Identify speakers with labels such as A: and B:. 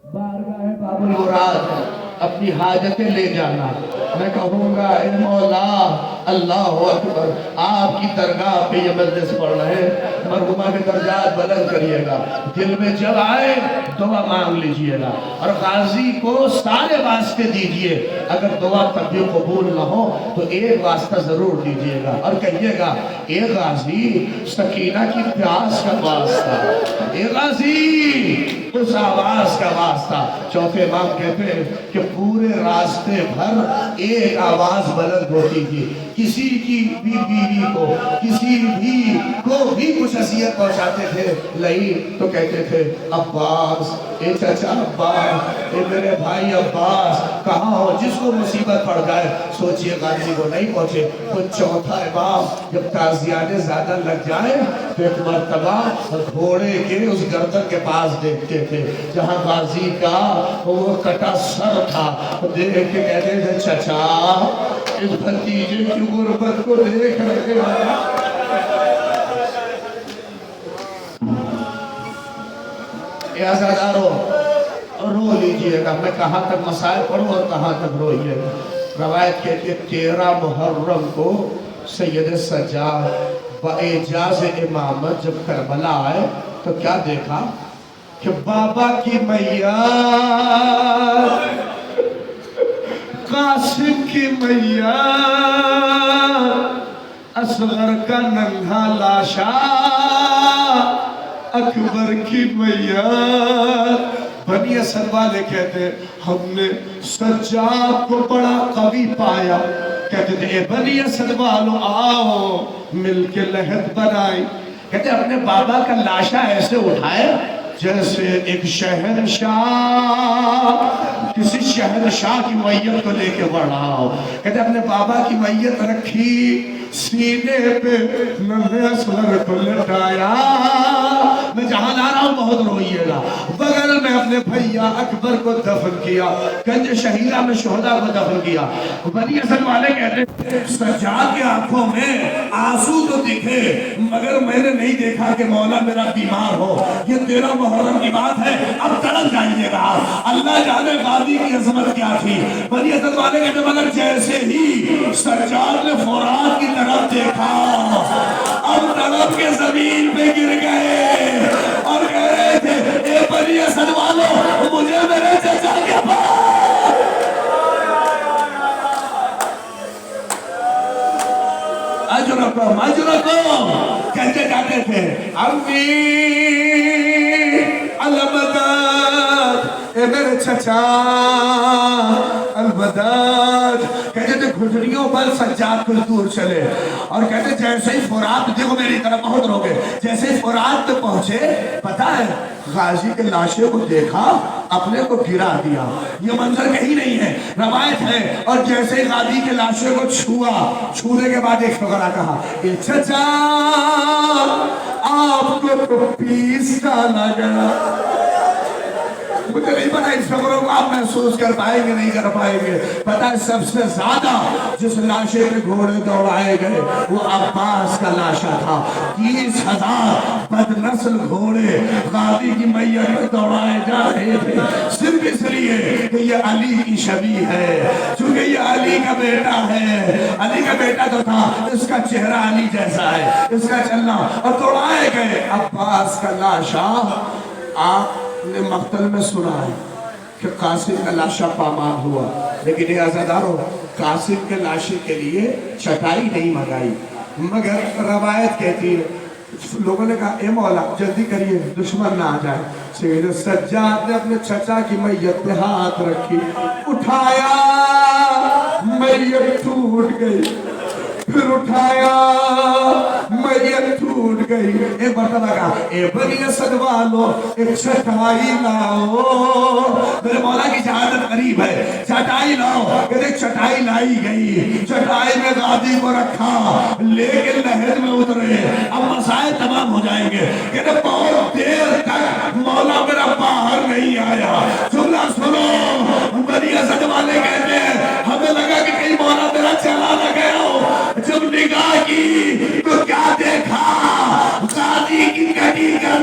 A: बारगाह बाबुल मुराद अपनी हाजतें ले जाना। मैं कहूँगा ए मौला अल्लाह अकबर, आपकी दरगाह पे ये मजलिस पढ़ रहे हैं, मरहुमा के दर्जात बुलंद करिएगा। दिल में जब आए दुआ मांग लीजिएगा और गाजी को सारे वास्ते दीजिए। अगर दुआ तब भी कबूल न हो तो एक वास्ता जरूर दीजिएगा और कहिएगा ए गाजी सकीना की प्यास का वास्ता, ए गाजी उस आवाज का वास्ता। चौथे इमाम कहते हैं कि पूरे रास्ते भर एक आवाज बुलंद होती थी। किसी की भी बीवी को, किसी भी को भी कुछ असियत पहुंचाते थे नहीं तो कहते थे अब्बास, ए चाचा अब्बास, ए मेरे भाई अब्बास कहाँ हो। जिसको मुसीबत पड़ जाए सोचिए गाजी को नहीं पहुंचे। तो चौथा इमाम जब ताजियाने ज्यादा लग जाए तो एक मर्तबा घोड़े के उस गर्दन के पास देखते थे जहाँ गाजी का वो कटा सर था। देख के कहते थे चचा इस भतीजे की गुर्बत को देख रहे हैं। आज़ादारों रो लीजिएगा। मैं कहाँ तक मसाइल पढ़ूँ और कहाँ तक रोइएगा। रवायत कहती है 13 मुहर्रम को सैयद सज्जाद बएजाज़ इमामत जब करबला आए तो क्या देखा कि बाबा की मैया, कासिम की मैया, असगर का नन्हा लाशा, अकबर की मैया। बनी असद वाले कहते हमने सज्जाद को बड़ा कवि पाया। कहते थे बनी असद वालों आओ मिलके लहद बनाई। कहते अपने बाबा का लाशा ऐसे उठाए जैसे एक शहंशाह किसी शहंशाह की मैयत को लेके बढ़ रहा हो। कहते अपने बाबा की मैयत रखी सीने पे, नन्हे असगर को लटाया। मैं जहां जा रहा हूं बहुत रोइएगा। बगल में अपने भैया अकबर को दफन किया, गंज शहीदा में शोहदा को दफन किया। बनी असद वाले कहते सज्जाद की आंखों में आंसू तो दिखे मगर मैंने नहीं देखा कि मौला मेरा बीमार हो। ये 13 मुहर्रम की बात है, अब तड़प जाइएगा। अल्लाह जाने गाजी की अजमत क्या थी। बनी असद वाले कहते मगर जैसे ही सज्जाद ने फुरात की तरफ देखा अब तड़प के जमीन पे गिर गए और कह रहे थे ए बनी असद वालों मुझे मेरे चाचा के पास। अजरकुम कहते जाते थे अम्मी अलमदद, ए मेरे चचा अलमदद। कहते थे घुटनियों पर सज्जाद कुछ दूर चले और कहते जैसे ही फुरात, देखो मेरी तरफ बहुत रोगे, जैसे ही फुरात पहुंचे पता है गाजी के लाशे को देखा अपने को गिरा दिया। ये मंजर कहीं नहीं है, रवायत है। और जैसे ही गाजी के लाशे को छुआ, छूने के बाद एक फकरा कहा ए चचा आपको तो पीस डाला गया। मुझे नहीं पता इस फकरों को आप महसूस कर पाएंगे नहीं कर पाएंगे। पता है सबसे ज्यादा जिस लाशे पे घोड़े दौड़ाए गए वो अब्बास का लाशा था। 30,000 बदनस्ल घोड़े गाजी की मैया में दौड़ाए जा रहे थे सिर्फ इसलिए कि ये अली की शबी है, चूंकि ये अली का बेटा है। अली का बेटा तो था, इसका चेहरा अली जैसा है, इसका चलना, और दौड़ाए गए अब्बास का लाशा। आपने मक्तल में सुना है कि कासिम का लाशा पामाल हुआ, लेकिन ये आज़ादारों कासिम के लाशे के लिए चटाई नहीं मंगाई। मगर रवायत कहती है लोगों ने कहा ए मौला जल्दी करिए दुश्मन ना आ जाए। सैयद सज्जाद ने अपने चचा की मैयत पे हाथ रखी, उठाया, मैयत टूट गई, फिर उठाया, मैयत टूट गई। एक मरतबा कहा ए बनी असद वालों एक चटाई लाओ। मेरे मौला की शहादत करीब है, चटाई लाओ। कहते चटाई लाई गई, चटाई में गाजी को रखा, लेकिन लहद में उतरे। अब मसाइल तमाम हो जाएंगे। कहते बहुत देर तक मौला मेरा बाहर नहीं आया। जुमला सुनो, बनी असद वाले कहते हैं हमें लगा कि कहीं मौला मेरा चला न गया हो। जब निगाह की तो क्या देखा गाजी की कटी कर